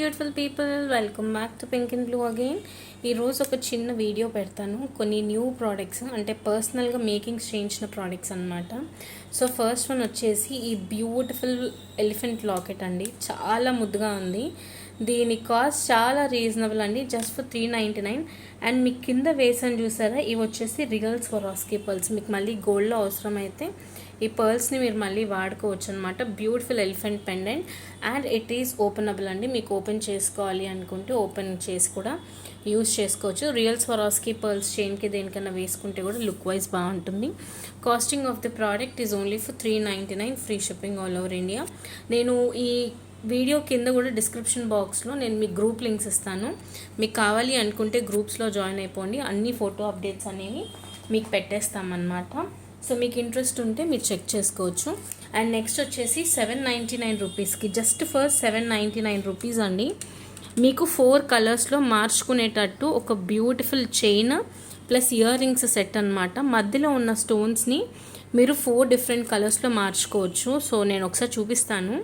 Beautiful people, welcome back to pink and blue again. ఈరోజు ఒక చిన్న వీడియో పెడతాను, కొన్ని న్యూ ప్రోడక్ట్స్ అంటే పర్సనల్గా మేకింగ్స్ చేయించిన ప్రోడక్ట్స్ అనమాట. సో ఫస్ట్ వన్ వచ్చేసి ఈ బ్యూటిఫుల్ ఎలిఫెంట్ లాకెట్ అండి, చాలా ముద్దుగా ఉంది. దీని కాస్ట్ చాలా రీజనబుల్ అండి, జస్ట్ ఫర్ $399. అండ్ మీకు కింద వేసాను చూసారా, ఇవి వచ్చేసి రియల్ స్వరాస్కీ పర్ల్స్. మీకు మళ్ళీ గోల్డ్లో అవసరమైతే ఈ పర్ల్స్ని మీరు మళ్ళీ వాడుకోవచ్చు అనమాట. Beautiful elephant pendant and it is openable అండి. మీకు ఓపెన్ చేసుకోవాలి అనుకుంటే ఓపెన్ చేసి కూడా యూస్ చేసుకోవచ్చు. రియల్ స్వరాస్కీ పర్ల్స్ చైన్కి దేనికన్నా వేసుకుంటే కూడా లుక్ వైజ్ బాగుంటుంది. Costing of the product is only for $399, free shipping all over India. నేను ఈ వీడియో కింద కూడా డిస్క్రిప్షన్ బాక్స్లో నేను మీకు గ్రూప్ లింక్స్ ఇస్తాను. మీకు కావాలి అనుకుంటే గ్రూప్స్లో జాయిన్ అయిపోండి. అన్ని ఫోటో అప్డేట్స్ అనేవి మీకు పెట్టేస్తామన్నమాట. సో మీకు ఇంట్రెస్ట్ ఉంటే మీరు చెక్ చేసుకోవచ్చు. అండ్ నెక్స్ట్ వచ్చేసి $799 జస్ట్ ఫర్ $799 అండి. మీకు 4 కలర్స్లో మార్చుకునేటట్టు ఒక beautiful chain plus ear rings set అనమాట. మధ్యలో ఉన్న స్టోన్స్ని మీరు 4 డిఫరెంట్ కలర్స్లో మార్చుకోవచ్చు. సో నేను ఒకసారి చూపిస్తాను.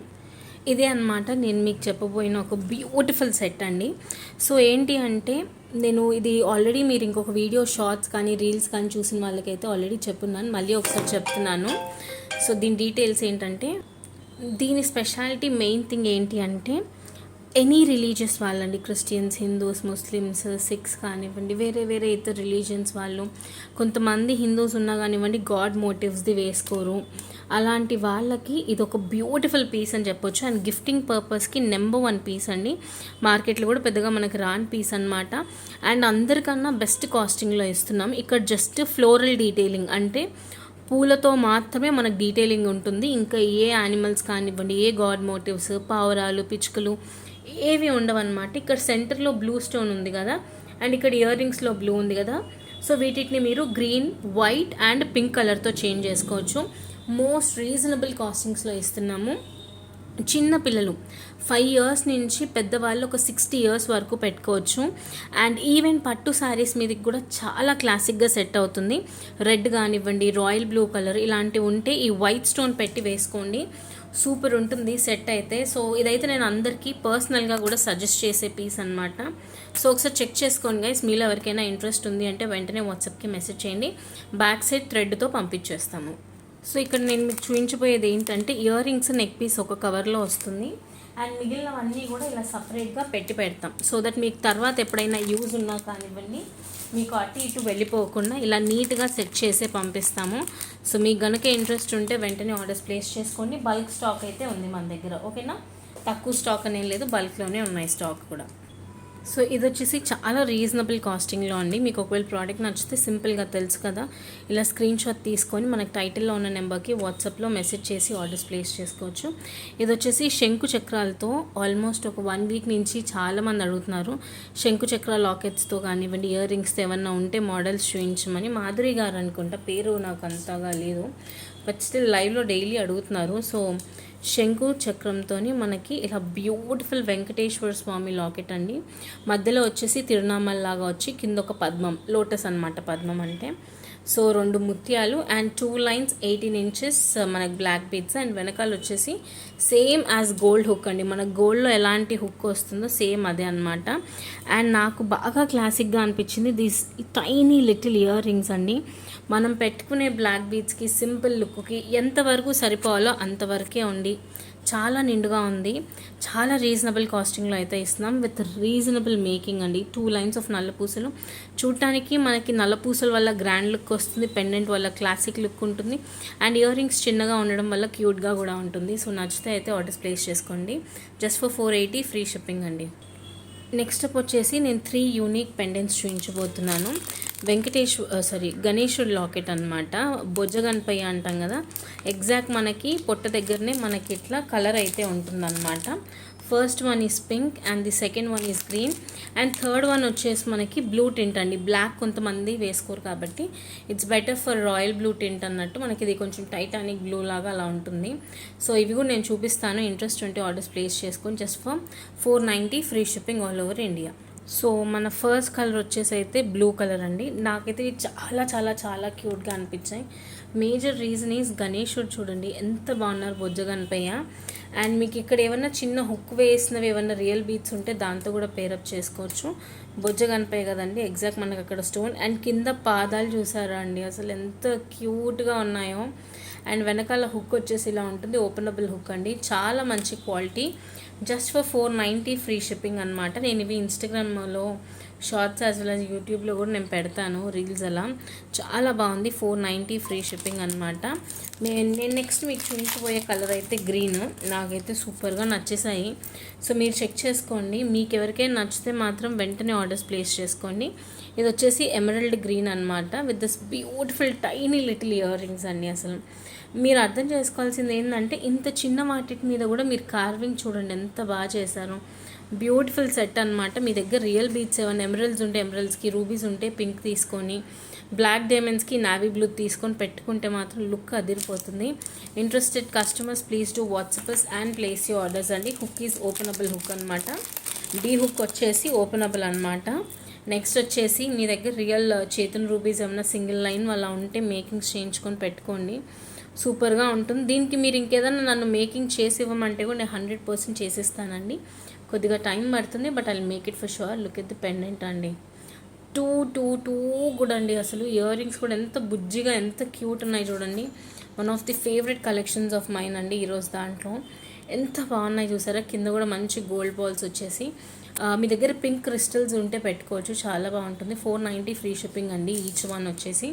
ఇదే అనమాట నేను మీకు చెప్పబోయిన ఒక బ్యూటిఫుల్ సెట్ అండి. సో ఏంటి అంటే, నేను ఇది ఆల్రెడీ మీరు ఇంకొక వీడియో షార్ట్స్ కానీ రీల్స్ కానీ చూసిన వాళ్ళకైతే ఆల్రెడీ చెప్పున్నాను, మళ్ళీ ఒకసారి చెప్తున్నాను. సో దీని డీటెయిల్స్ ఏంటంటే, దీని స్పెషాలిటీ మెయిన్ థింగ్ ఏంటి అంటే, ఎనీ రిలీజియస్ వాళ్ళండి, క్రిస్టియన్స్, హిందూస్, ముస్లిమ్స్, సిఖ్స్ కానివ్వండి, వేరే వేరే ఇతర రిలీజియన్స్ వాళ్ళు, కొంతమంది హిందూస్ ఉన్నా కానివ్వండి గాడ్ మోటివ్స్ది వేసుకోరు. అలాంటి వాళ్ళకి ఇది ఒక బ్యూటిఫుల్ పీస్ అని చెప్పొచ్చు. అండ్ గిఫ్టింగ్ పర్పస్కి నెంబర్ 1 పీస్ అండి. మార్కెట్లో కూడా పెద్దగా మనకు రాని పీస్ అనమాట. అండ్ అందరికన్నా బెస్ట్ కాస్టింగ్లో ఇస్తున్నాం. ఇక్కడ జస్ట్ ఫ్లోరల్ డీటెయిలింగ్ అంటే పూలతో మాత్రమే మనకు డీటెయిలింగ్ ఉంటుంది. ఇంకా ఏ యానిమల్స్ కానివ్వండి, ఏ గాడ్ మోటివ్స్, పావురాలు, పిచ్చుకలు ఏవి ఉండవన్నమాట. ఇక్కడ సెంటర్లో బ్లూ స్టోన్ ఉంది కదా, అండ్ ఇక్కడ ఇయర్ రింగ్స్లో బ్లూ ఉంది కదా. సో వీటిని మీరు గ్రీన్, వైట్ అండ్ పింక్ కలర్తో చేంజ్ చేసుకోవచ్చు. మోస్ట్ రీజనబుల్ కాస్టింగ్స్లో ఇస్తున్నాము. చిన్న పిల్లలు 5 ఇయర్స్ నుంచి పెద్దవాళ్ళు ఒక 60 ఇయర్స్ వరకు పెట్టుకోవచ్చు. అండ్ ఈవెన్ పట్టు శారీస్ మీదకి కూడా చాలా క్లాసిక్గా సెట్ అవుతుంది. రెడ్ కానివ్వండి, రాయల్ బ్లూ కలర్ ఇలాంటివి ఉంటే ఈ వైట్ స్టోన్ పెట్టి వేసుకోండి, సూపర్ ఉంటుంది సెట్ అయితే. సో ఇదైతే నేను అందరికీ పర్సనల్గా కూడా సజెస్ట్ చేసే పీస్ అనమాట. సో ఒకసారి చెక్ చేసుకోండి గైస్. మీలో ఎవరికైనా ఇంట్రెస్ట్ ఉంది అంటే వెంటనే వాట్సాప్కి మెసేజ్ చేయండి, బ్యాక్ సైడ్ థ్రెడ్తో పంపించేస్తాము. సో ఇక్కడ నేను మీకు చూపించబోయేది ఏంటంటే, ఇయర్ రింగ్స్ నెక్ పీస్ ఒక కవర్లో వస్తుంది. అండ్ మిగిలినవన్నీ కూడా ఇలా సపరేట్గా పెట్టి పెడతాం. సో దట్ మీకు తర్వాత ఎప్పుడైనా యూజ్ ఉన్నా కానివ్వండి, మీకు అటు ఇటు వెళ్ళిపోకుండా ఇలా నీట్గా సెట్ చేసే పంపిస్తాము. సో మీకు కనుక ఇంట్రెస్ట్ ఉంటే వెంటనే ఆర్డర్స్ ప్లేస్ చేసుకోండి. బల్క్ స్టాక్ అయితే ఉంది మన దగ్గర, ఓకేనా? తక్కువ స్టాక్ అనేది లేదు, బల్క్లోనే ఉన్నాయి స్టాక్ కూడా. సో ఇది వచ్చేసి చాలా రీజనబుల్ కాస్టింగ్లో అండి. మీకు ఒకవేళ ప్రోడక్ట్ నచ్చితే సింపుల్గా తెలుసు కదా, ఇలా స్క్రీన్ షాట్ తీసుకొని మనకు టైటిల్లో ఉన్న నెంబర్కి వాట్సాప్లో మెసేజ్ చేసి ఆర్డర్స్ ప్లేస్ చేసుకోవచ్చు. ఇది వచ్చేసి శంకు చక్రాలతో ఆల్మోస్ట్ ఒక 1 వీక్ నుంచి చాలామంది అడుగుతున్నారు. శంకు చక్ర లాకెట్స్తో కానివ్వండి, ఇయర్ రింగ్స్తో ఏమన్నా ఉంటే మోడల్స్ చూపించమని. మాధురి గారు అనుకుంటా, పేరు నాకు అంతగా లేదు, బట్ స్టిల్ లైవ్లో డైలీ అడుగుతున్నారు. సో శంకు చక్రంతో మనకి ఇలా బ్యూటిఫుల్ వెంకటేశ్వర స్వామి లాకెట్ అండి. మధ్యలో వచ్చేసి తిరునామల్లాగా వచ్చి కింద ఒక పద్మం, లోటస్ అనమాట పద్మం అంటే. సో 2 ముత్యాలు అండ్ 2 లైన్స్ 18 ఇంచెస్ మనకు బ్లాక్ బీడ్స్. అండ్ వెనకాల వచ్చేసి సేమ్ యాజ్ గోల్డ్ హుక్ అండి. మన గోల్డ్లో ఎలాంటి హుక్ వస్తుందో సేమ్ అదే అనమాట. అండ్ నాకు బాగా క్లాసిక్గా అనిపించింది these tiny little ear rings అండి. మనం పెట్టుకునే బ్లాక్ బీడ్స్కి, సింపుల్ లుక్కి ఎంతవరకు సరిపోవాలో అంతవరకే ఉండి చాలా నిండుగా ఉంది. చాలా రీజనబుల్ కాస్టింగ్లో అయితే ఇస్తున్నాం విత్ రీజనబుల్ మేకింగ్ అండి. 2 లైన్స్ ఆఫ్ నల్ల పూసలు. చూడటానికి మనకి నల్ల పూసల వల్ల గ్రాండ్ లుక్ వస్తుంది, పెండెంట్ వల్ల క్లాసిక్ లుక్ ఉంటుంది, అండ్ ఇయర్ రింగ్స్ చిన్నగా ఉండడం వల్ల క్యూట్గా కూడా ఉంటుంది. సో నచ్చితే అయితే ఆర్డర్స్ ప్లేస్ చేసుకోండి. జస్ట్ ఫర్ $480, ఫ్రీ షిప్పింగ్ అండి. నెక్స్ట్ అప్ వచ్చేసి నేను 3 యూనిక్ పెండెంట్స్ చూపించబోతున్నాను. గణేశుడు లాకెట్ అనమాట. బొజ్జ గణపయ్య అంటాం కదా, ఎగ్జాక్ట్ మనకి పొట్ట దగ్గరనే మనకి ఇట్లా కలర్ అయితే ఉంటుందన్నమాట. First one is pink and the second one is green and third one వచ్చేసి మనకి బ్లూ టింట్ అండి. బ్లాక్ కొంతమంది వేసుకోరు కాబట్టి it's better for royal blue tint అన్నట్టు. మనకి ఇది కొంచెం టైటానిక్ బ్లూ లాగా అలా ఉంటుంది. సో ఇవి కూడా నేను చూపిస్తాను, ఇంట్రెస్ట్ ఉంటే ఆర్డర్స్ ప్లేస్ చేసుకొని just for $490, free shipping all over India. So మన ఫస్ట్ కలర్ వచ్చేసి అయితే బ్లూ కలర్ అండి. నాకైతే చాలా చాలా చాలా క్యూట్గా అనిపించాయి. మేజర్ రీజన్ ఈజ్ గణేశుడు చూడండి ఎంత బాగున్నారు బొజ్జ గణపయ్య. అండ్ మీకు ఇక్కడ ఏమన్నా చిన్న హుక్ వేసినవి ఏమన్నా రియల్ బీట్స్ ఉంటే దాంతో కూడా పేరప్ చేసుకోవచ్చు. బొజ్జ గణపయ్య కదండి ఎగ్జాక్ట్ మనకు అక్కడ స్టోన్. అండ్ కింద పాదాలు చూసారా అండి, అసలు ఎంత క్యూట్గా ఉన్నాయో. అండ్ వెనకాల హుక్ వచ్చేసి ఇలా ఉంటుంది, ఓపెనబుల్ హుక్ అండి, చాలా మంచి quality. Just for 490 free shipping అనమాట. నేను ఇవి ఇన్స్టాగ్రామ్లో షార్ట్స్ యాజ్ వెల్ యాజ్ యూట్యూబ్లో కూడా నేను పెడతాను రీల్స్ అలా. చాలా బాగుంది, 490 ఫ్రీ షిప్పింగ్ అనమాట. నేను నెక్స్ట్ మీకు చూపించబోయే కలర్ అయితే గ్రీన్. నాకైతే సూపర్గా నచ్చేసాయి. సో మీరు చెక్ చేసుకోండి, మీకు ఎవరికైనా నచ్చితే మాత్రం వెంటనే ఆర్డర్స్ ప్లేస్ చేసుకోండి. ఇది వచ్చేసి ఎమరల్డ్ గ్రీన్ అనమాట with this beautiful tiny little ear rings అండి. అసలు మీరు అర్థం చేసుకోవాల్సింది ఏంటంటే ఇంత చిన్న వాటి మీద కూడా మీరు కార్వింగ్ చూడండి ఎంత బాగా చేశారు. బ్యూటిఫుల్ సెట్ అనమాట. మీ దగ్గర రియల్ బీట్స్ ఏమైనా ఎమరల్డ్స్ ఉంటే ఎమరల్డ్స్కి, రూబీస్ ఉంటే పింక్ తీసుకొని, బ్లాక్ డైమండ్స్కి నావీ బ్లూ తీసుకొని పెట్టుకుంటే మాత్రం లుక్ అదిరిపోతుంది. Interested customers please do WhatsApp us and place you orders అండి. హుక్ ఈజ్ ఓపెనబుల్ హుక్ అనమాట. డీ హుక్ వచ్చేసి ఓపెనబుల్ అనమాట. నెక్స్ట్ వచ్చేసి మీ దగ్గర రియల్ చేతన్ రూబీస్ ఏమైనా సింగిల్ లైన్ అలా ఉంటే మేకింగ్స్ చేయించుకొని పెట్టుకోండి, సూపర్గా ఉంటుంది. దీనికి మీరు ఇంకేదైనా నన్ను మేకింగ్ చేసి ఇవ్వమంటే కూడా నేను 100% చేసిస్తానండి. కొద్దిగా టైం పడుతుంది, but I make it for sure. Look at the pendant అండి, టూ కూడా అండి. అసలు ఇయర్ రింగ్స్ కూడా ఎంత బుజ్జిగా ఎంత క్యూట్ ఉన్నాయి చూడండి. One of the favourite collections of mine అండి ఈరోజు. దాంట్లో ఎంత బాగున్నాయి చూసారా. కింద కూడా మంచి గోల్డ్ బాల్స్ వచ్చేసి, మీ దగ్గర పింక్ క్రిస్టల్స్ ఉంటే పెట్టుకోవచ్చు, చాలా బాగుంటుంది. 490 ఫ్రీ షిప్పింగ్ అండి ఈచ్ వన్ వచ్చేసి.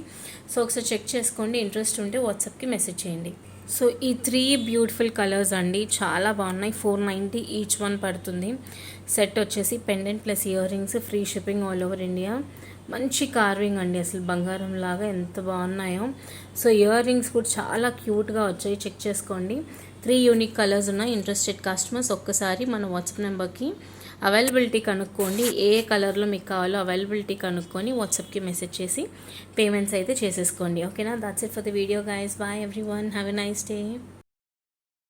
సో ఒకసారి చెక్ చేసుకోండి, ఇంట్రెస్ట్ ఉంటే వాట్సాప్కి మెసేజ్ చేయండి. సో ఈ 3 బ్యూటిఫుల్ కలర్స్ అండి, చాలా బాగున్నాయి. 490 ఈచ్ వన్ పడుతుంది. సెట్ వచ్చేసి pendant plus ear rings, free shipping all over India. మంచి కార్వింగ్ అండి, అసలు బంగారం లాగా ఎంత బాగున్నాయో. సో ఇయర్ రింగ్స్ కూడా చాలా క్యూట్గా వచ్చాయి, చెక్ చేసుకోండి. 3 యూనిక్ కలర్స్ ఉన్నాయి. ఇంట్రెస్టెడ్ కస్టమర్స్ ఒక్కసారి మన వాట్సాప్ నెంబర్కి అవైలబిలిటీ కనుక్కోండి, ఏ కలర్లో మీకు కావాలో అవైలబిలిటీ కనుక్కొని వాట్సాప్కి మెసేజ్ చేసి పేమెంట్స్ అయితే చేసేసుకోండి. ఓకేనా, that's it for the video guys. Bye everyone, have a nice day.